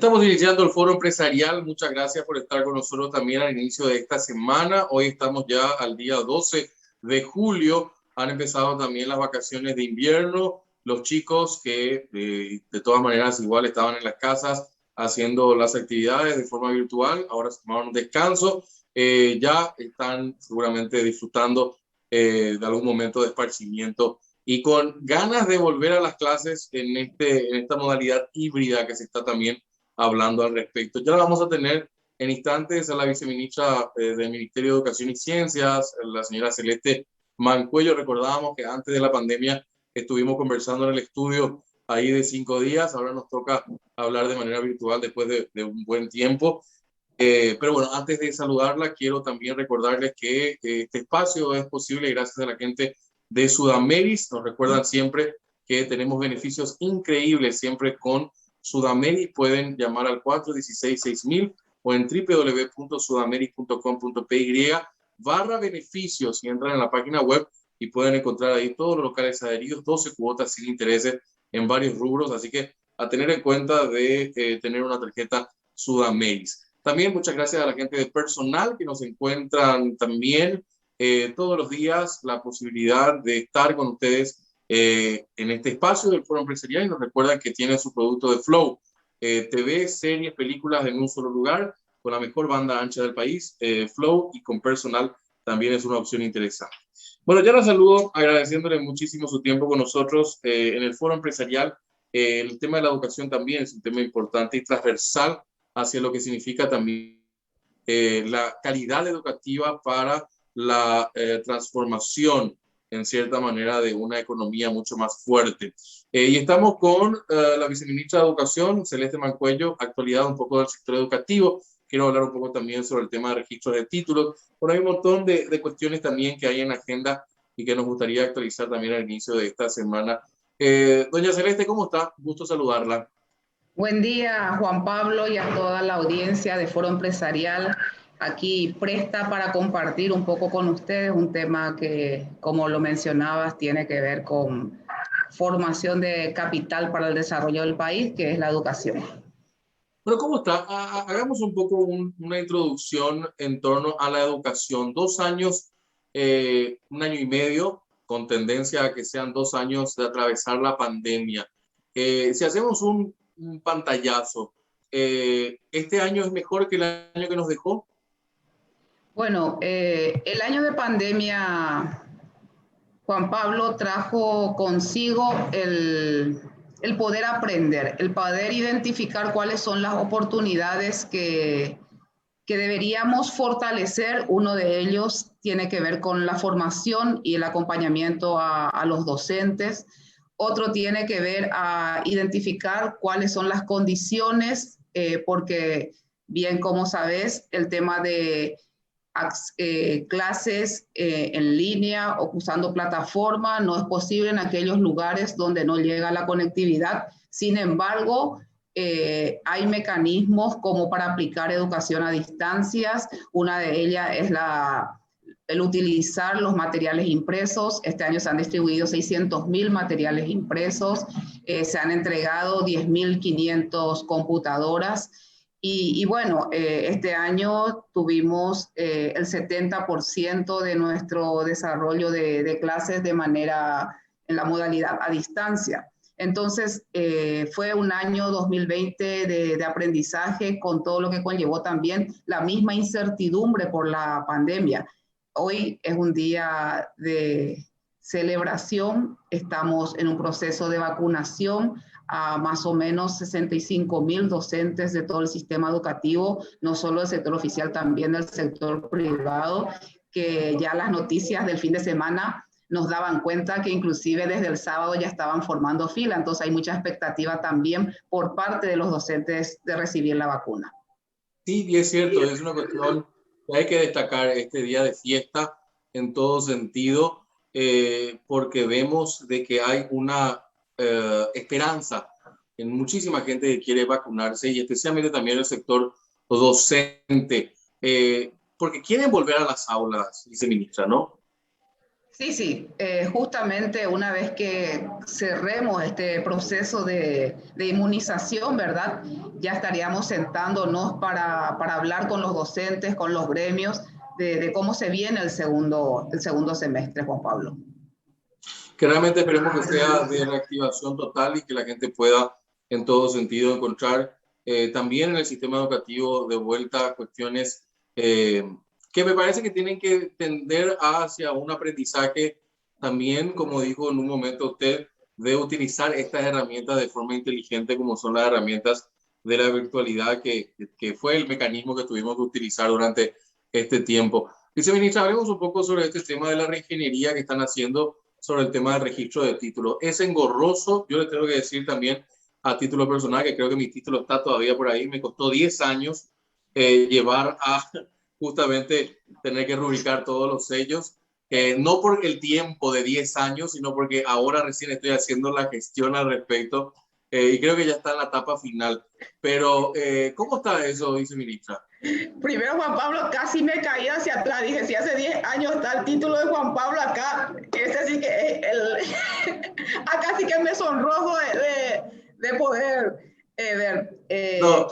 Estamos iniciando el foro empresarial. Muchas gracias por estar con nosotros también al inicio de esta semana. Hoy estamos ya al día 12 de julio. Han empezado también las vacaciones de invierno. Los chicos que de todas maneras igual estaban en las casas haciendo las actividades de forma virtual, ahora se tomaron un descanso. Ya están seguramente disfrutando de algún momento de esparcimiento y con ganas de volver a las clases en esta modalidad híbrida que se está también hablando al respecto. Ya la vamos a tener en instantes a la viceministra del Ministerio de Educación y Ciencias, la señora Celeste Mancuello. Recordábamos que antes de la pandemia estuvimos conversando en el estudio ahí de 5 días. Ahora nos toca hablar de manera virtual después de un buen tiempo. Pero bueno, antes de saludarla, quiero también recordarles que este espacio es posible gracias a la gente de Sudameris. Nos recuerdan siempre que tenemos beneficios increíbles siempre con Sudameris. Pueden llamar al 416-6000 o en www.sudameris.com.py/beneficios y entran en la página web y pueden encontrar ahí todos los locales adheridos, 12 cuotas sin intereses en varios rubros. Así que a tener en cuenta de tener una tarjeta Sudameris. También muchas gracias a la gente de personal que nos encuentran también todos los días la posibilidad de estar con ustedes en este espacio del Foro Empresarial y nos recuerdan que tienen su producto de Flow, TV, series, películas en un solo lugar con la mejor banda ancha del país. Flow y con personal también es una opción interesante. Bueno, ya la saludo agradeciéndole muchísimo su tiempo con nosotros en el Foro Empresarial. El tema de la educación también es un tema importante y transversal hacia lo que significa también la calidad educativa para la transformación, en cierta manera, de una economía mucho más fuerte. Y estamos con la viceministra de Educación, Celeste Mancuello, actualidad un poco del sector educativo. Quiero hablar un poco también sobre el tema de registros de títulos. Bueno, hay un montón de cuestiones también que hay en la agenda y que nos gustaría actualizar también al inicio de esta semana. Doña Celeste, ¿cómo está? Gusto saludarla. Buen día, Juan Pablo, y a toda la audiencia de Foro Empresarial. Aquí presta para compartir un poco con ustedes un tema que, como lo mencionabas, tiene que ver con formación de capital para el desarrollo del país, que es la educación. Bueno, ¿cómo está? Hagamos un poco una introducción en torno a la educación. 2 años, 1 año y medio, con tendencia a que sean 2 años de atravesar la pandemia. Si hacemos un pantallazo, ¿este año es mejor que el año que nos dejó? Bueno, el año de pandemia, Juan Pablo, trajo consigo el poder aprender, el poder identificar cuáles son las oportunidades que deberíamos fortalecer. Uno de ellos tiene que ver con la formación y el acompañamiento a los docentes. Otro tiene que ver a identificar cuáles son las condiciones, porque bien como sabes, el tema de clases en línea o usando plataforma no es posible en aquellos lugares donde no llega la conectividad. Sin embargo, hay mecanismos como para aplicar educación a distancias. Una de ellas es el utilizar los materiales impresos. Este año se han distribuido 600.000 materiales impresos, se han entregado 10.500 computadoras. Y bueno, este año tuvimos el 70% de nuestro desarrollo de clases de manera en la modalidad a distancia. Entonces, fue un año 2020 de aprendizaje con todo lo que conllevó también la misma incertidumbre por la pandemia. Hoy es un día de celebración, estamos en un proceso de vacunación a más o menos 65.000 docentes de todo el sistema educativo, no solo del sector oficial, también del sector privado, que ya las noticias del fin de semana nos daban cuenta que inclusive desde el sábado ya estaban formando fila, entonces hay mucha expectativa también por parte de los docentes de recibir la vacuna. Sí, y es cierto, es una cuestión que hay que destacar este día de fiesta en todo sentido, porque vemos de que hay una esperanza en muchísima gente que quiere vacunarse y especialmente también el sector docente, porque quieren volver a las aulas, viceministra, ¿no? Sí, justamente una vez que cerremos este proceso de inmunización, ¿verdad? Ya estaríamos sentándonos para hablar con los docentes, con los gremios, de cómo se viene el segundo semestre, Juan Pablo. Que realmente esperemos que sea de reactivación total y que la gente pueda en todo sentido encontrar también en el sistema educativo de vuelta cuestiones que me parece que tienen que tender hacia un aprendizaje también, como dijo en un momento usted, de utilizar estas herramientas de forma inteligente como son las herramientas de la virtualidad, que fue el mecanismo que tuvimos que utilizar durante este tiempo. Viceministra, hablemos un poco sobre este tema de la reingeniería que están haciendo sobre el tema del registro de títulos. Es engorroso, yo le tengo que decir también a título personal, que creo que mi título está todavía por ahí, me costó 10 años llevar a justamente tener que rubricar todos los sellos, no por el tiempo de 10 años, sino porque ahora recién estoy haciendo la gestión al respecto y creo que ya está en la etapa final. Pero, ¿cómo está eso, viceministra? Primero, Juan Pablo, casi me caí hacia atrás. Dije, si hace 10 años está el título de Juan Pablo acá, ese sí que acá sí que me sonrojo de poder ver. No.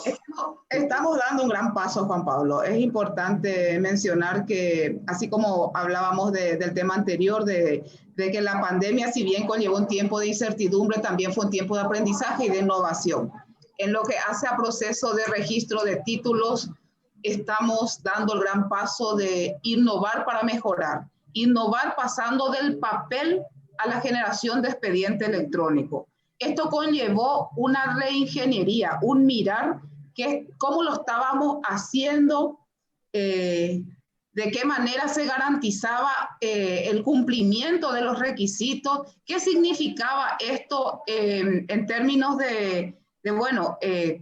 Estamos dando un gran paso, Juan Pablo. Es importante mencionar que, así como hablábamos del tema anterior, de que la pandemia, si bien conllevó un tiempo de incertidumbre, también fue un tiempo de aprendizaje y de innovación. En lo que hace a proceso de registro de títulos, estamos dando el gran paso de innovar para mejorar. Innovar pasando del papel a la generación de expediente electrónico. Esto conllevó una reingeniería, un mirar que cómo lo estábamos haciendo, de qué manera se garantizaba el cumplimiento de los requisitos, qué significaba esto en términos de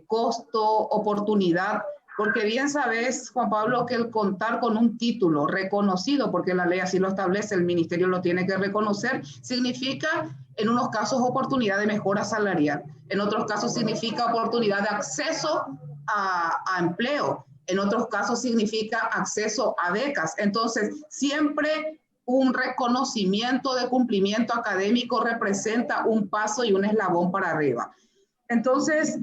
costo, oportunidad. Porque bien sabes, Juan Pablo, que el contar con un título reconocido, porque la ley así lo establece, el ministerio lo tiene que reconocer, significa en unos casos oportunidad de mejora salarial, en otros casos significa oportunidad de acceso a empleo, en otros casos significa acceso a becas. Entonces, siempre un reconocimiento de cumplimiento académico representa un paso y un eslabón para arriba. Entonces,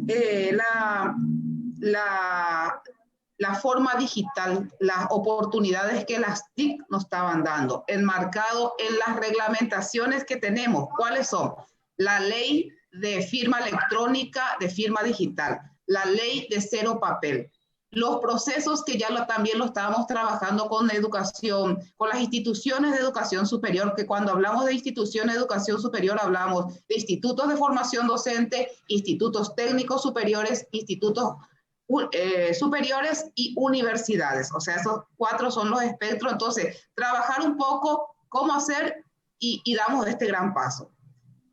la forma digital, las oportunidades que las TIC nos estaban dando, enmarcado en las reglamentaciones que tenemos. ¿Cuáles son? La ley de firma electrónica, de firma digital, la ley de cero papel, los procesos que ya también lo estábamos trabajando con educación, con las instituciones de educación superior, que cuando hablamos de instituciones de educación superior hablamos de institutos de formación docente, institutos técnicos superiores, institutos superiores y universidades. O sea, esos 4 son los espectros. Entonces, trabajar un poco cómo hacer y damos este gran paso.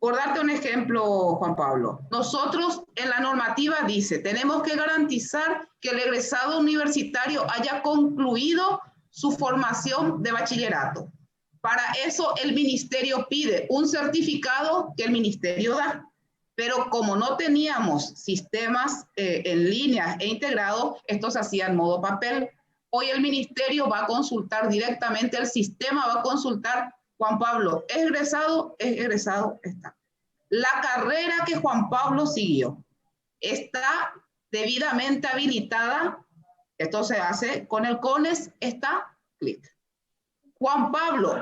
Por darte un ejemplo, Juan Pablo, nosotros en la normativa dice, tenemos que garantizar que el egresado universitario haya concluido su formación de bachillerato. Para eso el ministerio pide un certificado que el ministerio da. Pero como no teníamos sistemas en línea e integrados, esto se hacía en modo papel. Hoy el ministerio va a consultar directamente, el sistema va a consultar, Juan Pablo, ¿es egresado? Es egresado, está. La carrera que Juan Pablo siguió está debidamente habilitada, esto se hace con el CONES, está clic. Juan Pablo,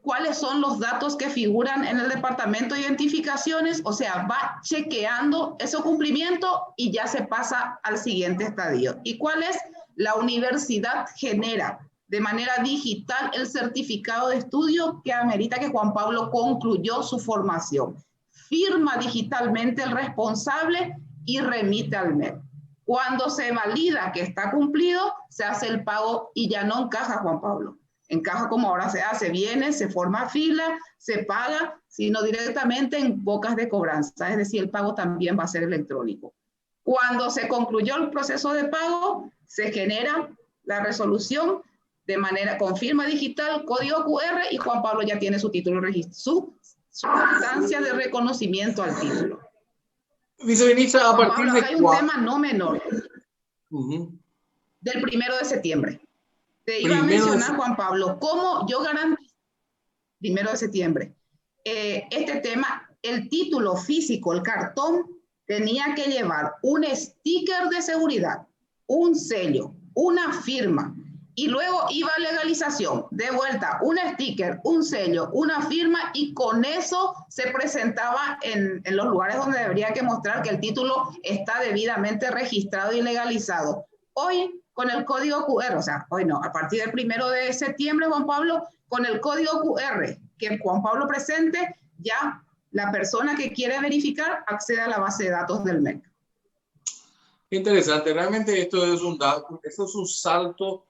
¿cuáles son los datos que figuran en el departamento de identificaciones? O sea, va chequeando ese cumplimiento y ya se pasa al siguiente estadio. ¿Y cuál es? La universidad genera de manera digital el certificado de estudio que amerita que Juan Pablo concluyó su formación. Firma digitalmente el responsable y remite al MEP. Cuando se valida que está cumplido, se hace el pago y ya no encaja, Juan Pablo. Encaja como ahora se hace, viene, se forma fila, se paga, sino directamente en bocas de cobranza. Es decir, el pago también va a ser electrónico. Cuando se concluyó el proceso de pago, se genera la resolución de manera con firma digital, código QR, y Juan Pablo ya tiene su título de registro, su instancia de reconocimiento al título. Viceministra, a partir Pablo, acá hay un tema no menor. Del 1 de septiembre. Te iba a mencionar, Juan Pablo, cómo yo garantizo 1 de septiembre. Este tema, el título físico, el cartón, tenía que llevar un sticker de seguridad, un sello, una firma, y luego iba a legalización, de vuelta, un sticker, un sello, una firma, y con eso se presentaba en los lugares donde debería que mostrar que el título está debidamente registrado y legalizado. Hoy, con el código QR, o sea, hoy no, a partir del 1 de septiembre, Juan Pablo, con el código QR que Juan Pablo presente, ya la persona que quiere verificar accede a la base de datos del MEC. Interesante, realmente esto es un salto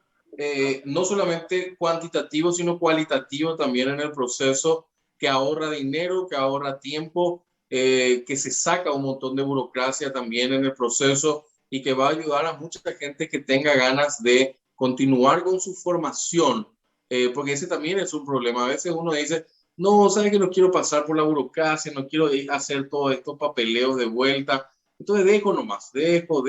no solamente cuantitativo, sino cualitativo también en el proceso, que ahorra dinero, que ahorra tiempo, que se saca un montón de burocracia también en el proceso y que va a ayudar a mucha gente que tenga ganas de continuar con su formación, porque ese también es un problema. A veces uno dice, no, sabes que no quiero pasar por la burocracia, no quiero hacer todos estos papeleos de vuelta. Entonces dejo nomás, dejo.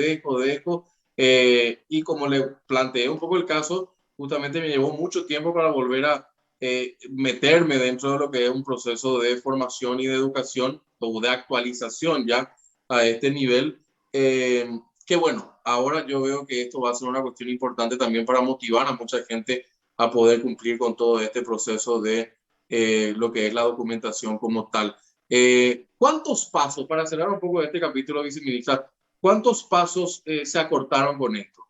Y como le planteé un poco el caso, justamente me llevó mucho tiempo para volver a meterme dentro de lo que es un proceso de formación y de educación o de actualización ya a este nivel. Que bueno, ahora yo veo que esto va a ser una cuestión importante también para motivar a mucha gente a poder cumplir con todo este proceso de lo que es la documentación como tal. ¿Cuántos pasos, para cerrar un poco este capítulo, viceministra, cuántos pasos se acortaron con esto?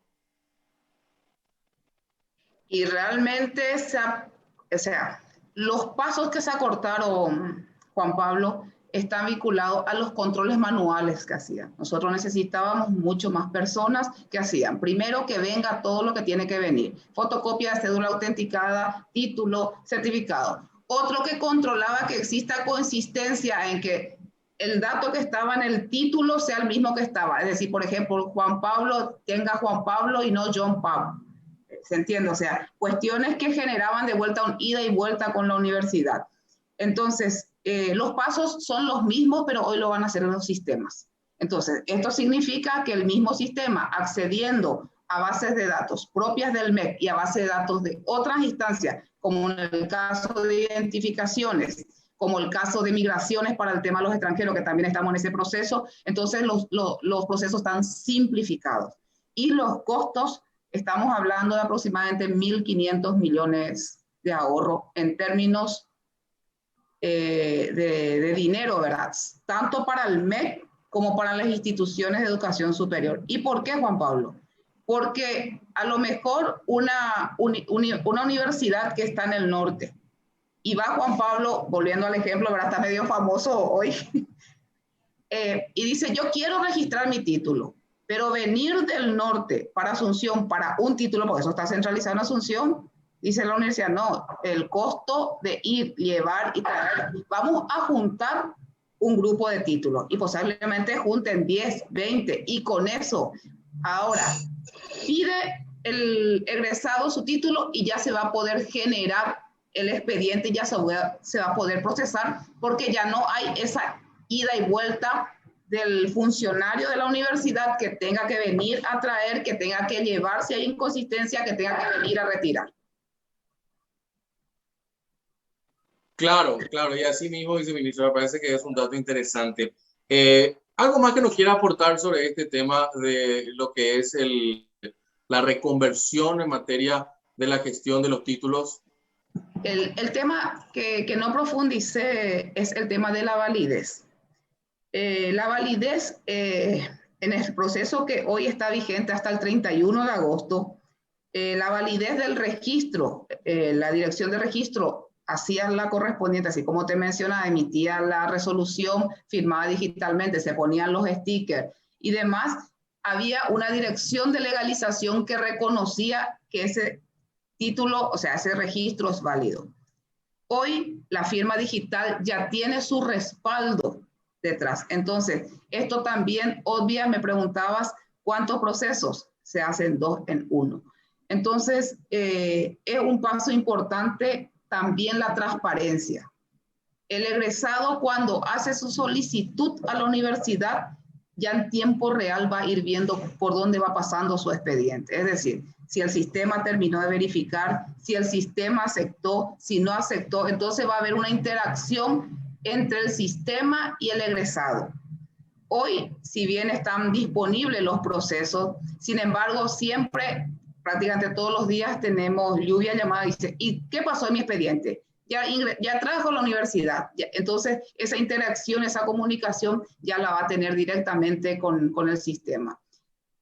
Y realmente, o sea, los pasos que se acortaron, Juan Pablo, están vinculados a los controles manuales que hacían. Nosotros necesitábamos mucho más personas que hacían. Primero, que venga todo lo que tiene que venir. Fotocopia de cédula autenticada, título, certificado. Otro, que controlaba que exista consistencia en que el dato que estaba en el título sea el mismo que estaba. Es decir, por ejemplo, Juan Pablo tenga Juan Pablo y no John Pablo. ¿Se entiende? O sea, cuestiones que generaban de vuelta un ida y vuelta con la universidad. Entonces, los pasos son los mismos, pero hoy lo van a hacer en los sistemas. Entonces, esto significa que el mismo sistema, accediendo a bases de datos propias del MEC y a bases de datos de otras instancias, como en el caso de identificaciones, como el caso de migraciones para el tema de los extranjeros, que también estamos en ese proceso, entonces los procesos están simplificados. Y los costos, estamos hablando de aproximadamente 1.500 millones de ahorro en términos de dinero, ¿verdad? Tanto para el MEC como para las instituciones de educación superior. ¿Y por qué, Juan Pablo? Porque a lo mejor una universidad que está en el norte, y va Juan Pablo, volviendo al ejemplo, ¿verdad? Está medio famoso hoy, y dice, yo quiero registrar mi título, pero venir del norte para Asunción para un título, porque eso está centralizado en Asunción, dice la universidad, no, el costo de ir, llevar y traer, vamos a juntar un grupo de títulos y posiblemente junten 10, 20 y con eso, ahora, pide el egresado su título y ya se va a poder generar el expediente, ya se va a poder procesar porque ya no hay esa ida y vuelta del funcionario de la universidad que tenga que venir a traer, que tenga que llevar si hay inconsistencia, que tenga que venir a retirar. Claro, y así mismo, viceministro, me parece que es un dato interesante. ¿Algo más que nos quiera aportar sobre este tema de lo que es la reconversión en materia de la gestión de los títulos? El tema que no profundicé es el tema de la validez. La validez en el proceso que hoy está vigente hasta el 31 de agosto, la validez del registro, la dirección de registro hacía la correspondiente, así como te mencionaba, emitía la resolución firmada digitalmente, se ponían los stickers y demás, había una dirección de legalización que reconocía que ese título, o sea, ese registro es válido. Hoy la firma digital ya tiene su respaldo detrás. Entonces, esto también obvia, me preguntabas cuántos procesos se hacen 2 en 1. Entonces, es un paso importante también la transparencia. El egresado, cuando hace su solicitud a la universidad, ya en tiempo real va a ir viendo por dónde va pasando su expediente. Es decir, si el sistema terminó de verificar, si el sistema aceptó, si no aceptó, entonces va a haber una interacción entre el sistema y el egresado. Hoy, si bien están disponibles los procesos, sin embargo, siempre, prácticamente todos los días, tenemos lluvia llamada y dice, ¿y qué pasó en mi expediente? Ya trajo a la universidad. Entonces, esa interacción, esa comunicación, ya la va a tener directamente con el sistema.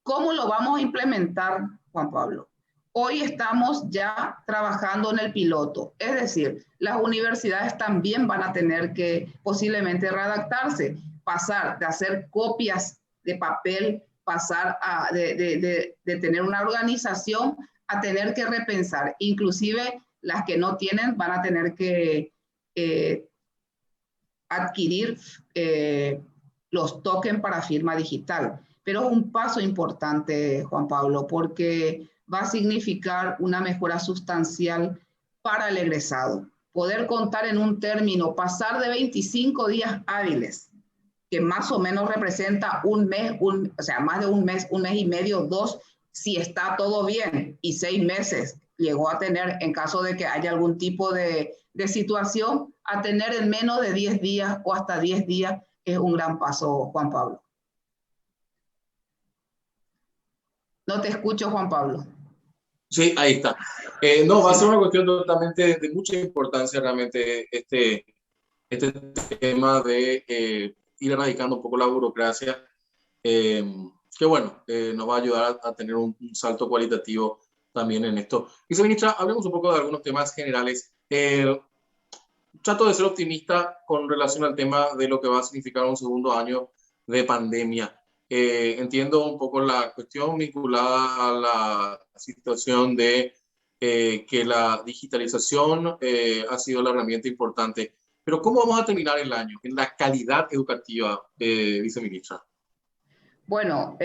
¿Cómo lo vamos a implementar, Juan Pablo? Hoy estamos ya trabajando en el piloto, es decir, las universidades también van a tener que posiblemente redactarse, pasar de hacer copias de papel, pasar de tener una organización a tener que repensar. Inclusive las que no tienen van a tener que adquirir los tokens para firma digital. Pero es un paso importante, Juan Pablo, porque va a significar una mejora sustancial para el egresado. Poder contar en un término, pasar de 25 días hábiles, que más o menos representa un mes, o sea, más de un mes y medio, 2, si está todo bien, y 6 meses llegó a tener, en caso de que haya algún tipo de situación, a tener en menos de 10 días o hasta 10 días, es un gran paso, Juan Pablo. No te escucho, Juan Pablo. Sí, ahí está. No, va a ser una cuestión totalmente de mucha importancia realmente este tema de ir erradicando un poco la burocracia, que bueno, nos va a ayudar a tener un salto cualitativo también en esto. Viceministra, hablemos un poco de algunos temas generales. Trato de ser optimista con relación al tema de lo que va a significar un segundo año de pandemia. Entiendo un poco la cuestión vinculada a la situación de que la digitalización ha sido la herramienta importante. Pero ¿cómo vamos a terminar el año en la calidad educativa, viceministra? Bueno,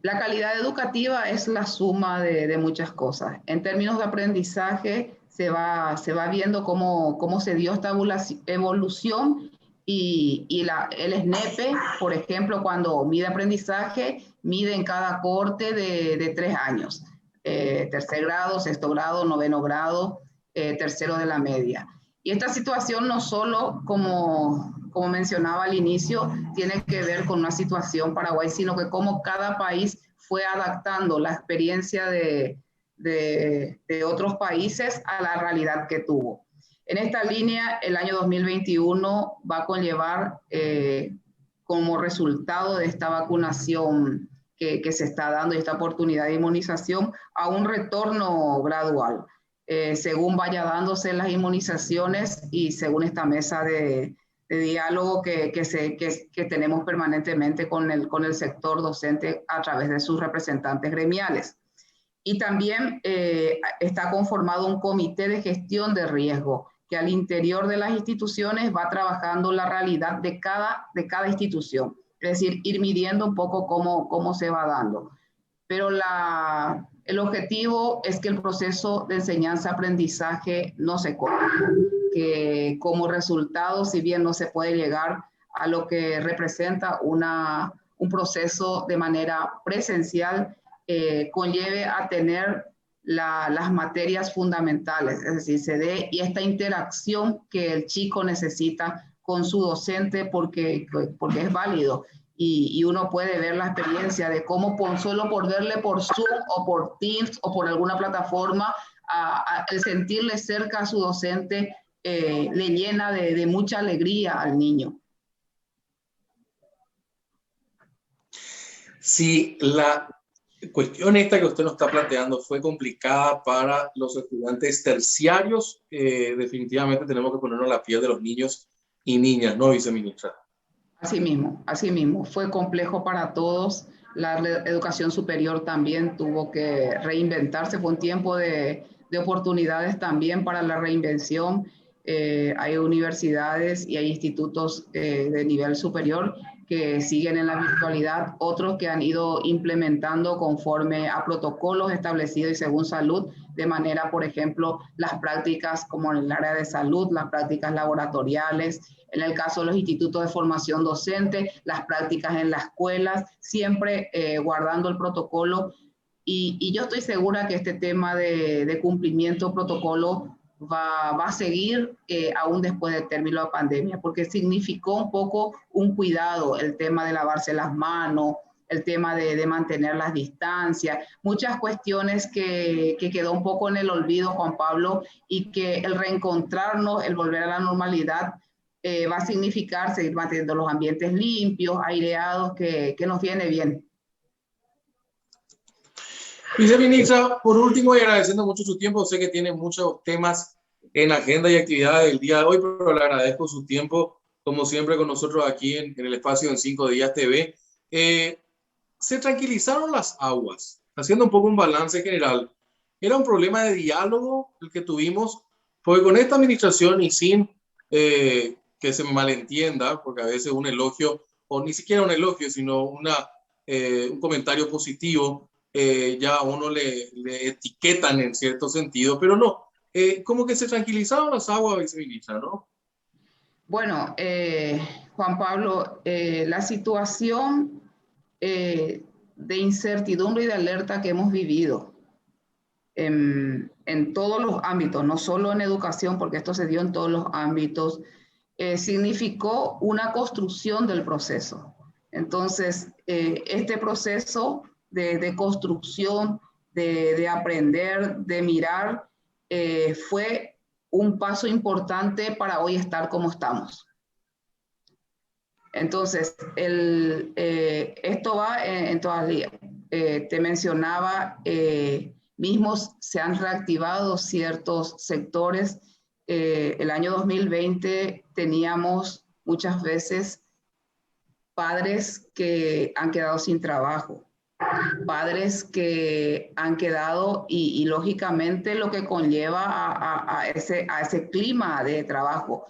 la calidad educativa es la suma de muchas cosas. En términos de aprendizaje, se va viendo cómo se dio esta evolución y el SNEPE, por ejemplo, cuando mide aprendizaje, mide en cada corte de 3 años. Tercer grado, sexto grado, noveno grado, tercero de la media. Y esta situación no solo, como mencionaba al inicio, tiene que ver con una situación Paraguay, sino que cómo cada país fue adaptando la experiencia de otros países a la realidad que tuvo. En esta línea, el año 2021 va a conllevar como resultado de esta vacunación que se está dando y esta oportunidad de inmunización a un retorno gradual. Según vaya dándose las inmunizaciones y según esta mesa de diálogo que tenemos permanentemente con el sector docente a través de sus representantes gremiales. Y también está conformado un comité de gestión de riesgo que al interior de las instituciones va trabajando la realidad de cada institución. Es decir, ir midiendo un poco cómo se va dando. Pero el objetivo es que el proceso de enseñanza-aprendizaje no se corte, que como resultado, si bien no se puede llegar a lo que representa un proceso de manera presencial, conlleve a tener las materias fundamentales, es decir, se dé y esta interacción que el chico necesita con su docente porque es válido. Y uno puede ver la experiencia de cómo solo por verle por Zoom o por Teams o por alguna plataforma, el sentirle cerca a su docente le llena de mucha alegría al niño. Sí, la cuestión esta que usted nos está planteando fue complicada para los estudiantes terciarios. Definitivamente tenemos que ponernos la piel de los niños y niñas, ¿no, viceministra? Así mismo. Fue complejo para todos. La educación superior también tuvo que reinventarse. Fue un tiempo de oportunidades también para la reinvención. Hay universidades y hay institutos de nivel superior que siguen en la virtualidad, otros que han ido implementando conforme a protocolos establecidos y según salud, de manera, por ejemplo, las prácticas como en el área de salud, las prácticas laboratoriales, en el caso de los institutos de formación docente, las prácticas en las escuelas, siempre guardando el protocolo. Y yo estoy segura que este tema de cumplimiento protocolo va a seguir aún después del término de la pandemia, porque significó un poco un cuidado, el tema de lavarse las manos, el tema de mantener las distancias, muchas cuestiones que quedó un poco en el olvido, Juan Pablo, y que el reencontrarnos, el volver a la normalidad, va a significar seguir manteniendo los ambientes limpios, aireados, que nos viene bien. Viceministra, por último, y agradeciendo mucho su tiempo, sé que tiene muchos temas en agenda y actividades del día de hoy, pero le agradezco su tiempo, como siempre, con nosotros aquí en el espacio en 5 Días TV. Se tranquilizaron las aguas, haciendo un poco un balance general. Era un problema de diálogo el que tuvimos, porque con esta administración y sin que se me malentienda, porque a veces un elogio, o ni siquiera un elogio, sino un comentario positivo, ya a uno le etiquetan en cierto sentido, pero no, como que se tranquilizaron las aguas, viceministra, ¿no? Bueno, Juan Pablo, la situación de incertidumbre y de alerta que hemos vivido en todos los ámbitos, no solo en educación, porque esto se dio en todos los ámbitos, significó una construcción del proceso. Entonces, este proceso de construcción, de aprender, de mirar, fue un paso importante para hoy estar como estamos. Entonces, esto va en todas las líneas. Te mencionaba, mismos se han reactivado ciertos sectores. El año 2020 teníamos muchas veces padres que han quedado sin trabajo, padres que han quedado y lógicamente lo que conlleva a ese clima de trabajo.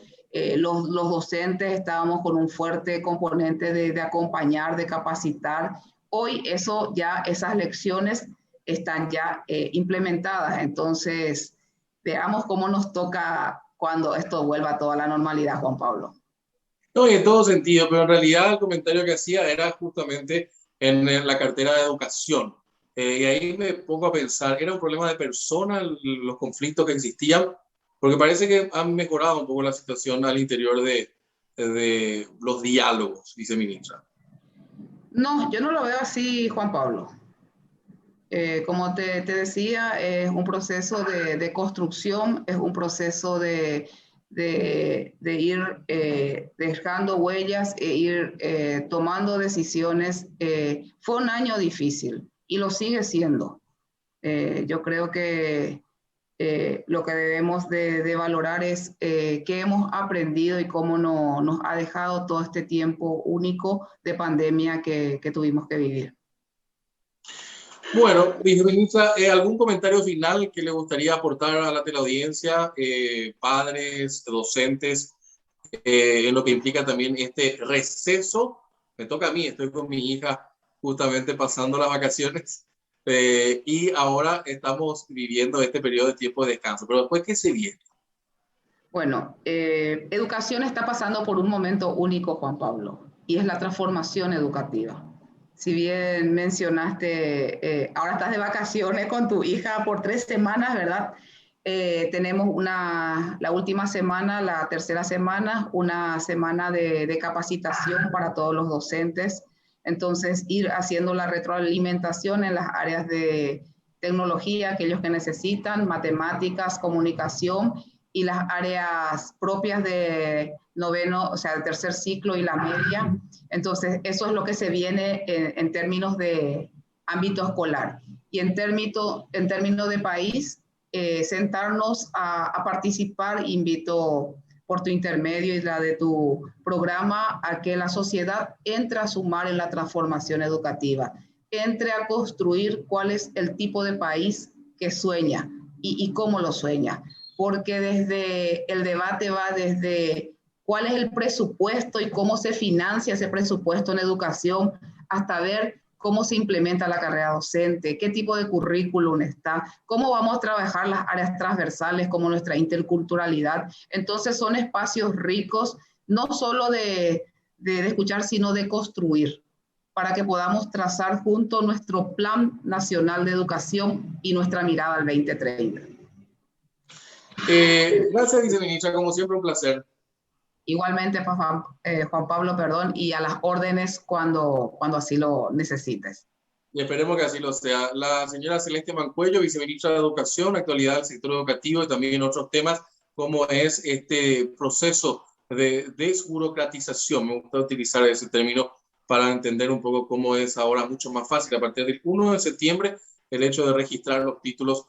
Los docentes estábamos con un fuerte componente de acompañar, de capacitar. Hoy esas lecciones están ya implementadas. Entonces, veamos cómo nos toca cuando esto vuelva a toda la normalidad, Juan Pablo. No, y en todo sentido, pero en realidad el comentario que hacía era justamente en la cartera de educación. Y ahí me pongo a pensar, ¿era un problema de personas los conflictos que existían? Porque parece que han mejorado un poco la situación al interior de los diálogos, viceministra. No, yo no lo veo así, Juan Pablo. Como te decía, es un proceso de construcción, es un proceso de ir dejando huellas e ir tomando decisiones. Fue un año difícil y lo sigue siendo. Yo creo que lo que debemos de valorar es qué hemos aprendido y cómo nos ha dejado todo este tiempo único de pandemia que tuvimos que vivir. Bueno, viceministra, ¿algún comentario final que le gustaría aportar a la teleaudiencia, padres, docentes, en lo que implica también este receso? Me toca a mí, estoy con mi hija justamente pasando las vacaciones y ahora estamos viviendo este periodo de tiempo de descanso, pero después, ¿qué se viene? Bueno, educación está pasando por un momento único, Juan Pablo, y es la transformación educativa. Si bien mencionaste, ahora estás de vacaciones con tu hija por 3 semanas, ¿verdad? Tenemos la última semana, la tercera semana, una semana de capacitación para todos los docentes. Entonces, ir haciendo la retroalimentación en las áreas de tecnología, aquellos que necesitan, matemáticas, comunicación, y las áreas propias de noveno, o sea, el tercer ciclo y la media. Entonces, eso es lo que se viene en términos de ámbito escolar. Y en términos de país, sentarnos a participar, invito por tu intermedio y la de tu programa a que la sociedad entre a sumar en la transformación educativa, entre a construir cuál es el tipo de país que sueña y cómo lo sueña. Porque desde el debate va desde cuál es el presupuesto y cómo se financia ese presupuesto en educación, hasta ver cómo se implementa la carrera docente, qué tipo de currículum está, cómo vamos a trabajar las áreas transversales como nuestra interculturalidad. Entonces son espacios ricos, no solo de escuchar, sino de construir, para que podamos trazar junto nuestro Plan Nacional de Educación y nuestra mirada al 2030. Gracias, viceministra, como siempre un placer. Igualmente, Juan Pablo, perdón, y a las órdenes cuando así lo necesites. Y esperemos que así lo sea. La señora Celeste Mancuello, viceministra de Educación, actualidad del sector educativo y también otros temas, como es este proceso de desburocratización. Me gusta utilizar ese término para entender un poco cómo es ahora mucho más fácil a partir del 1 de septiembre el hecho de registrar los títulos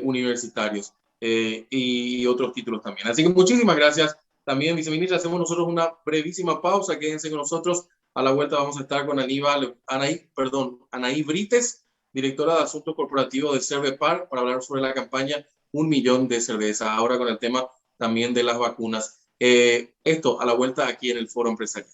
universitarios y otros títulos también. Así que muchísimas gracias. También, viceministra, hacemos nosotros una brevísima pausa. Quédense con nosotros. A la vuelta vamos a estar con Anaí Brites, directora de Asuntos Corporativos de Cervepar, para hablar sobre la campaña 1 millón de cerveza. Ahora con el tema también de las vacunas. Esto a la vuelta aquí en el Foro Empresarial.